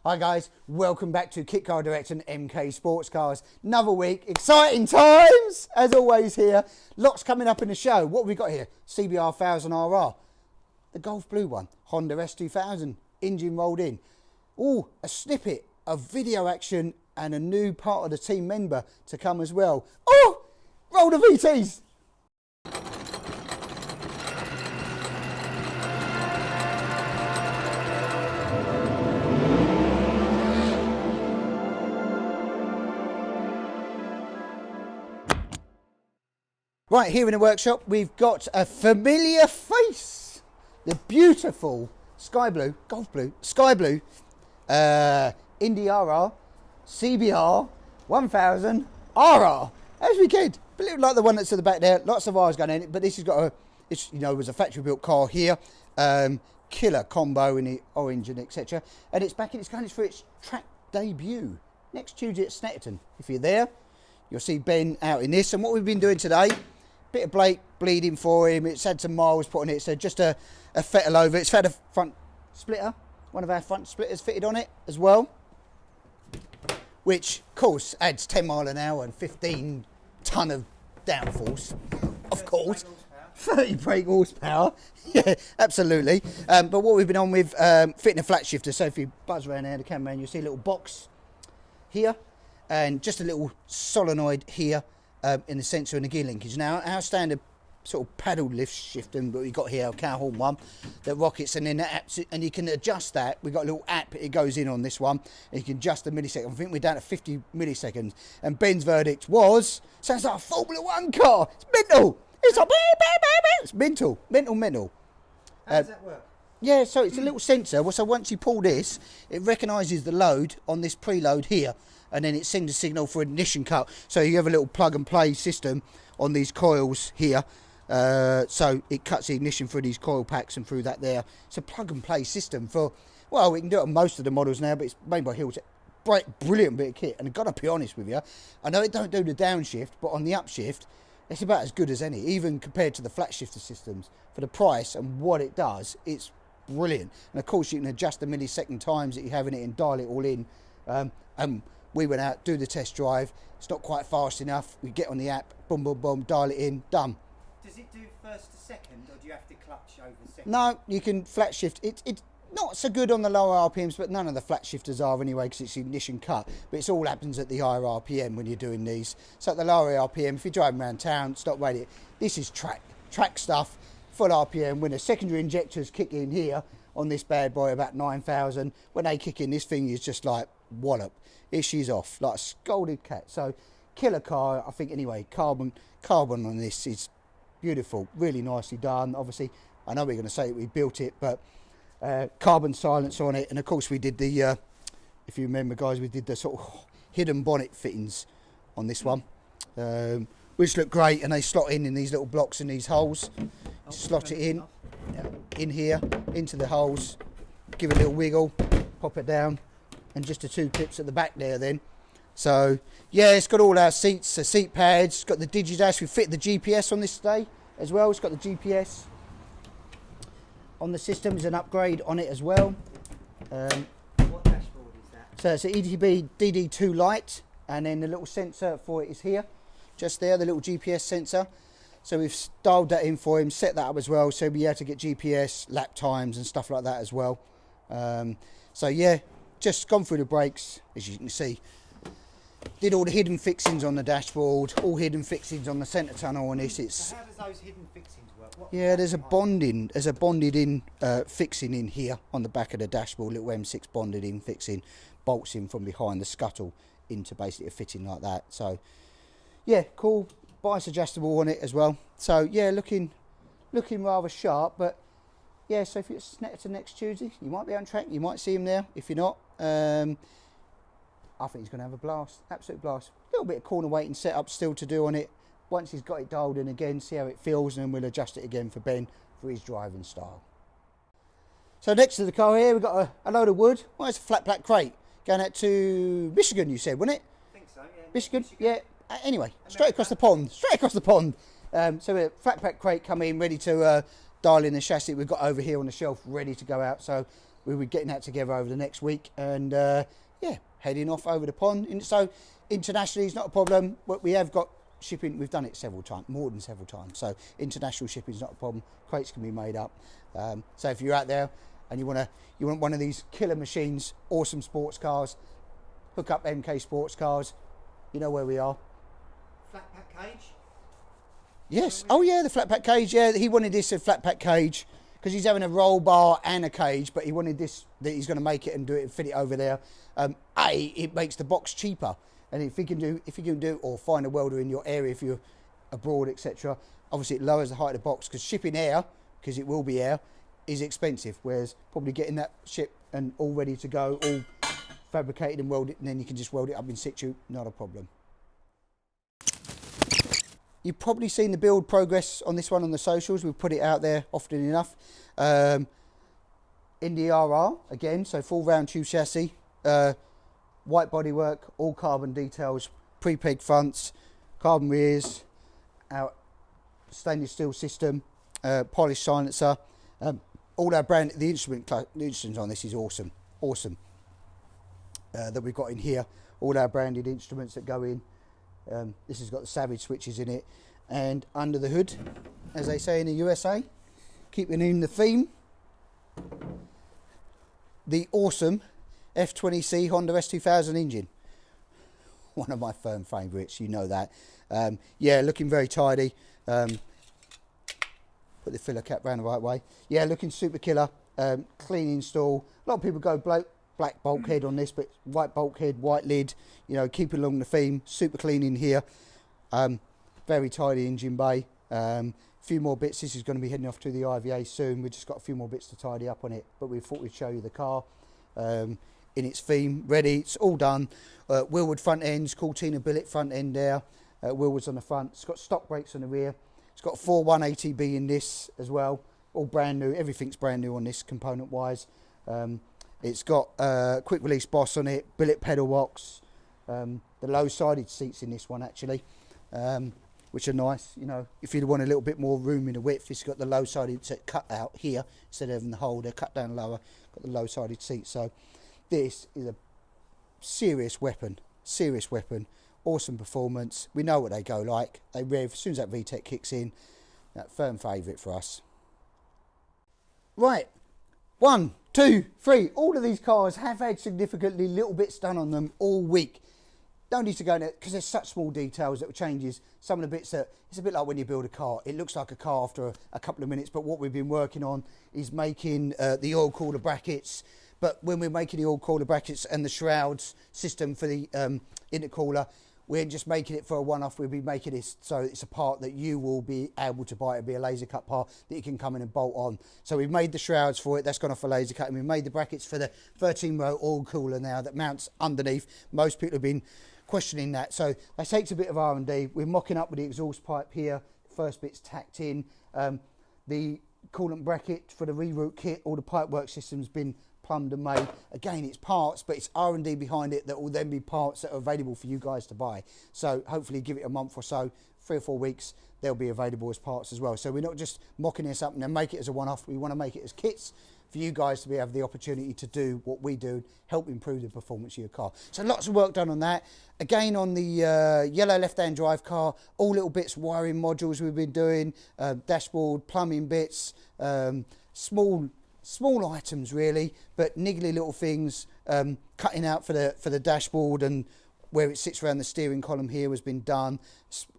Hi guys, welcome back to Kit Car Direct and MK Sportscars. Another week, exciting times, as always here. Lots coming up in the show. What have we got here? CBR1000 RR, the Golf Blue one, Honda S2000, engine rolled in. Oh, a snippet of video action and a new part of the team member to come as well. Oh, roll the VTs. Right, here in the workshop, we've got a familiar face. The beautiful sky blue, golf blue, sky blue, Indy RR, CBR1000 RR. As we kid, a little like the one that's at the back there, lots of R's going in it, but this has got it was a factory built car here. Killer combo in the orange and etc. And it's back in, it's going for its track debut next Tuesday at Snetterton. If you're there, you'll see Ben out in this. And what we've been doing today, bit of Blake bleeding for him. It's had some miles put on it, so just a fettle over. It's had a front splitter, one of our front splitters fitted on it as well, which of course adds 10 mile an hour and 15 ton of downforce, of course. 30 brake horsepower, yeah, absolutely. But what we've been on with fitting a flat shifter. So if you buzz around there, the cameraman, you'll see a little box here and just a little solenoid here. In the sensor and the gear linkage. Now our standard sort of paddle lift shifter, but we've got here a cow horn one that rockets, and then that and you can adjust that. We've got a little app, it goes in on this one, and you can adjust the millisecond. I think we're down to 50 milliseconds, and Ben's verdict was, sounds like a Formula 1 car. It's mental. It's like, it's mental. How does that work? Yeah, so it's a little sensor. So once you pull this, it recognises the load on this preload here, and then it sends a signal for ignition cut. So you have a little plug and play system on these coils here. So it cuts the ignition through these coil packs and through that there. It's a plug and play system for, well, we can do it on most of the models now, but it's made by Hills. Brilliant bit of kit. And I've got to be honest with you, I know it don't do the downshift, but on the upshift, it's about as good as any, even compared to the flat shifter systems. For the price and what it does, it's brilliant. And of course you can adjust the millisecond times that you have in it and dial it all in. And we went out, do the test drive. It's not quite fast enough. We get on the app, boom, boom, boom, dial it in, done. Does it do first to second, or do you have to clutch over second? No, you can flat shift. It's not so good on the lower RPMs, but none of the flat shifters are anyway, because it's ignition cut. But it all happens at the higher RPM when you're doing these. So at the lower RPM, if you're driving around town, stop waiting. This is track stuff, full RPM. When the secondary injectors kick in here on this bad boy, about 9,000, when they kick in, this thing is just like wallop. She's off like a scolded cat. So killer car, I think. Anyway, carbon on this is beautiful, really nicely done. Obviously I know we're going to say we built it, but carbon silence on it, and of course we did the if you remember guys, we did the sort of hidden bonnet fittings on this one, which look great, and they slot in these little blocks in these holes. Slot it in here into the holes, give it a little wiggle, pop it down, and just the two clips at the back there then. So yeah, it's got all our seats, the seat pads, it's got the digidash. We fit the GPS on this today as well. It's got the GPS on the system. There's an upgrade on it as well. What dashboard is that? So it's an EDB DD2 Lite, and then the little sensor for it is here, just there, the little GPS sensor. So we've dialed that in for him, set that up as well, so we'll be able to get GPS, lap times and stuff like that as well. So yeah, just gone through the brakes, as you can see. Did all the hidden fixings on the dashboard, all hidden fixings on the centre tunnel on this. So how does those hidden fixings work? Yeah, there's a bonded in fixing in here on the back of the dashboard, little M6 bonded in fixing, bolts in from behind the scuttle into basically a fitting like that. So yeah, cool. Bias adjustable on it as well. So yeah, looking rather sharp. But yeah, so if it's Snetterton next Tuesday, you might be on track, you might see him there. If you're not, I think he's going to have a blast, absolute blast. A little bit of corner weighting setup still to do on it. Once he's got it dialed in again, see how it feels, and then we'll adjust it again for Ben for his driving style. So next to the car here, we've got a load of wood. Well, it's a flat black crate going out to Michigan, you said, wasn't it? I think so, yeah. Michigan, yeah. Anyway, straight across the pond. So a flat pack crate come in, ready to dial in the chassis we've got over here on the shelf, ready to go out. So we'll be getting that together over the next week, and yeah, heading off over the pond. And so internationally is not a problem, but we have got shipping. We've done it several times, more than several times, so international shipping is not a problem. Crates can be made up. So if you're out there and you want one of these killer machines, awesome sports cars, hook up MK Sports Cars. You know where we are. Flat pack cage? Yes. Oh yeah, the flat pack cage. Yeah, he wanted this a flat pack cage because he's having a roll bar and a cage, but he wanted this, that he's going to make it and do it and fit it over there. It makes the box cheaper, and if you can do or find a welder in your area if you're abroad, etc. Obviously, it lowers the height of the box because shipping air, because it will be air, is expensive. Whereas probably getting that shipped and all ready to go, all fabricated and welded, and then you can just weld it up in situ, not a problem. You've probably seen the build progress on this one on the socials. We've put it out there often enough. Indy RR again, so full round tube chassis, white bodywork, all carbon details, pre-pegged fronts, carbon rears, our stainless steel system, polished silencer. All our brand, the instruments on this is awesome. That we've got in here, all our branded instruments that go in. This has got the Savage switches in it, and under the hood, as they say in the USA, keeping in the theme, the awesome F20C Honda S2000 engine. One of my firm favourites, you know that. Yeah, looking very tidy. Put the filler cap round the right way. Yeah, looking super killer. Clean install. A lot of people go black bulkhead on this, but white bulkhead, white lid, you know, keep it along the theme. Super clean in here. Very tidy engine bay. Few more bits. This is going to be heading off to the IVA soon. We've just got a few more bits to tidy up on it, but we thought we'd show you the car in its theme, ready. It's all done. Wheelwood front ends, Cortina billet front end there. Wheelwoods on the front. It's got stock brakes on the rear. It's got 4 180B in this as well. All brand new. Everything's brand new on this component wise. It's got quick release Boss on it, billet pedal box, the low sided seats in this one actually, which are nice. You know, if you want a little bit more room in the width, it's got the low sided cut out here instead of having the hole. They're cut down lower, got the low sided seats. So this is a serious weapon, awesome performance. We know what they go like. They rev as soon as that VTEC kicks in. That firm favourite for us. Right. 1, 2, 3. All of these cars have had significantly little bits done on them all week. Don't need to go in there because there's such small details that changes some of the bits. That it's a bit like when you build a car. It looks like a car after a couple of minutes, but what we've been working on is making the oil cooler brackets. But when we're making the oil cooler brackets and the shrouds system for the intercooler, we're just making it for a one-off. We'll be making this so it's a part that you will be able to buy. It'll be a laser cut part that you can come in and bolt on. So we've made the shrouds for it. That's gone off for laser cut. And we've made the brackets for the 13-row oil cooler now that mounts underneath. Most people have been questioning that. So that takes a bit of R&D. We're mocking up with the exhaust pipe here. First bit's tacked in. The coolant bracket for the reroute kit, all the pipework system's been plumbed and made. Again, it's parts, but it's R&D behind it that will then be parts that are available for you guys to buy. So hopefully give it a month or so, 3 or 4 weeks, they'll be available as parts as well. So we're not just mocking this up and then make it as a one-off. We want to make it as kits for you guys to have the opportunity to do what we do, help improve the performance of your car. So lots of work done on that. Again, on the yellow left-hand drive car, all little bits, wiring modules we've been doing, dashboard, plumbing bits, small items really, but niggly little things. Cutting out for the dashboard and where it sits around the steering column here has been done.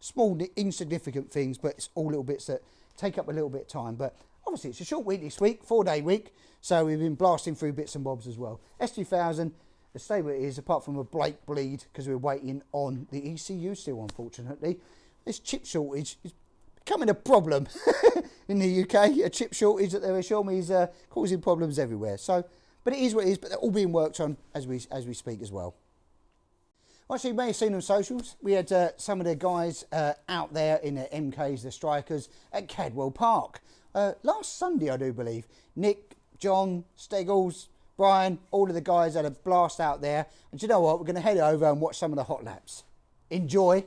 Small insignificant things, but it's all little bits that take up a little bit of time. But obviously it's a short week this week, 4-day week, so we've been blasting through bits and bobs as well. S2000, the stay where it is, apart from a Blake bleed because we're waiting on the ECU still, unfortunately. This chip shortage is becoming a problem in the UK. A chip shortage that they're assuring me is causing problems everywhere. So, but it is what it is. But they're all being worked on as we speak as well. Actually, you may have seen on socials. We had some of the guys out there in the MKs, the Strikers, at Cadwell Park last Sunday, I do believe. Nick, John, Steggles, Brian, all of the guys had a blast out there. And do you know what? We're going to head over and watch some of the hot laps. Enjoy.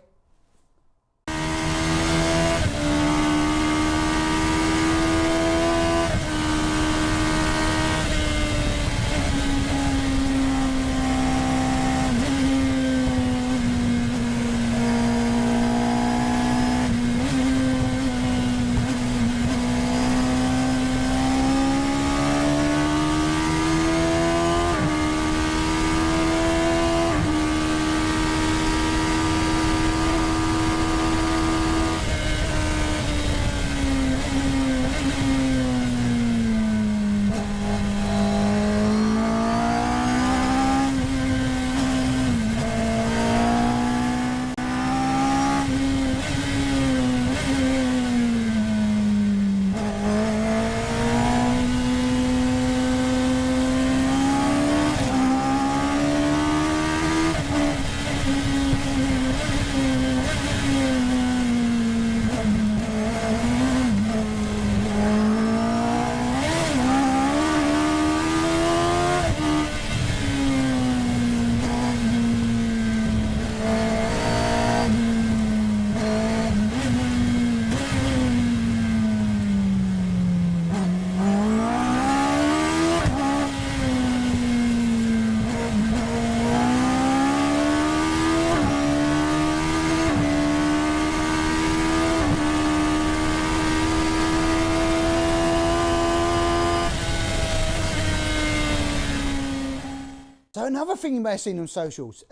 So another thing you may have seen on socials,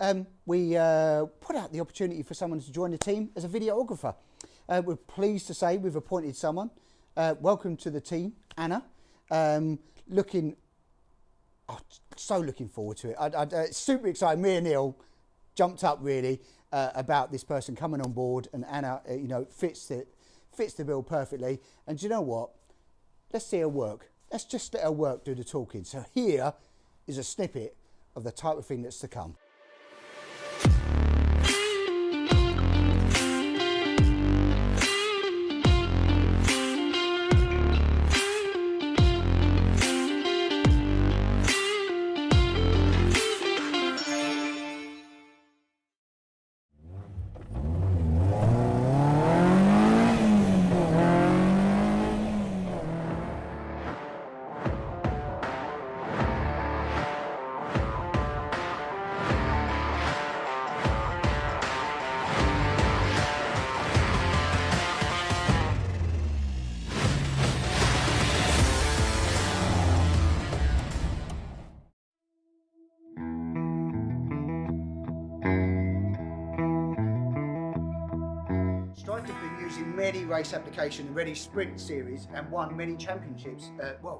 we put out the opportunity for someone to join the team as a videographer. We're pleased to say we've appointed someone. Welcome to the team, Anna. So looking forward to it. It's super exciting. Me and Neil jumped up really about this person coming on board, and Anna, fits the bill perfectly. And do you know what? Let's see her work. Let's just let her work do the talking. So here is a snippet of the type of thing that's to come. Stripe have been using many race applications and many sprint series and won many championships,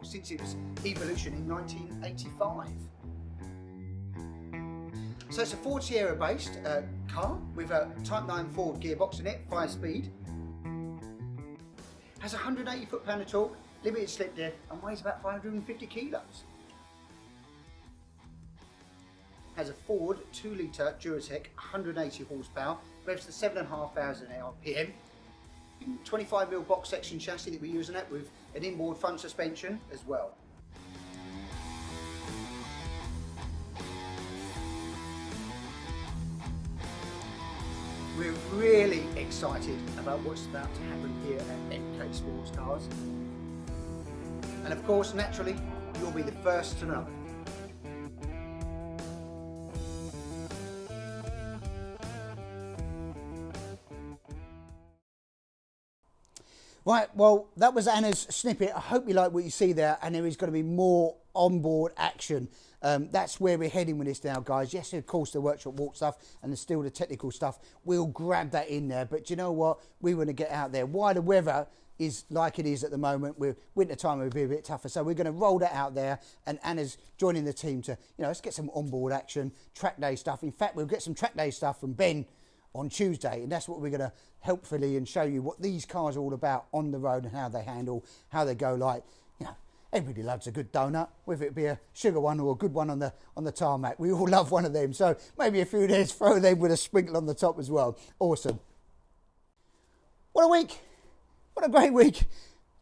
since its evolution in 1985. So it's a Ford Sierra based car with a Type 9 Ford gearbox in it, 5-speed. Has 180 foot-pound of torque, limited slip depth and weighs about 550 kilos. Has a Ford 2-litre Duratec, 180 horsepower, revs to 7,500 RPM. 25mm box section chassis that we're using it with an inboard front suspension as well. We're really excited about what's about to happen here at MK Sportscars. And of course, naturally, you'll be the first to know. Right, well, that was Anna's snippet. I hope you like what you see there, and there is going to be more onboard action. That's where we're heading with this now, guys. Yes, of course, the workshop walk stuff and there's still the technical stuff. We'll grab that in there, but you know what? We want to get out there. Why the weather is like it is at the moment, with winter time it will be a bit tougher, so we're going to roll that out there, and Anna's joining the team to, let's get some onboard action, track day stuff. In fact, we'll get some track day stuff from Ben on Tuesday, and that's what we're going to helpfully and show you what these cars are all about on the road and how they handle, how they go. Like, everybody loves a good donut, whether it be a sugar one or a good one on the tarmac. We all love one of them, so maybe a few days, throw them with a sprinkle on the top as well. Awesome. What a week. What a great week.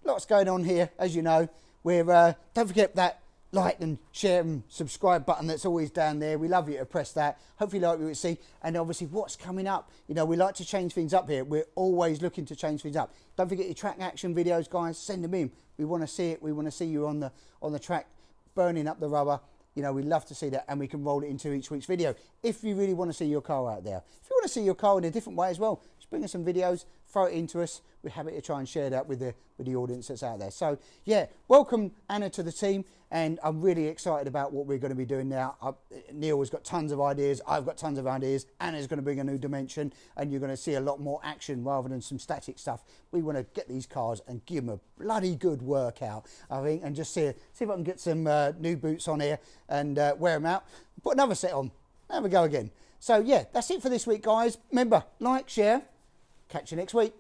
Lots going on here, as you know. We're don't forget that like and share and subscribe button that's always down there. We love you to press that. Hopefully you like what you see, and obviously what's coming up. We like to change things up here. We're always looking to change things up. Don't forget your track action videos, guys. Send them in. We want to see it. We want to see you on the track burning up the rubber. We love to see that, and we can roll it into each week's video. If you really want to see your car out there, if you want to see your car in a different way as well, just bring us some videos, throw it into us. We're happy to try and share that with the audience that's out there. So yeah, welcome Anna to the team, and I'm really excited about what we're going to be doing now. Neil has got tons of ideas. I've got tons of ideas. Anna's going to bring a new dimension, and you're going to see a lot more action rather than some static stuff. We want to get these cars and give them a bloody good workout, I think, and just see if I can get some new boots on here and wear them out. Put another set on. Have a go again. So yeah, that's it for this week, guys. Remember, like, share. Catch you next week.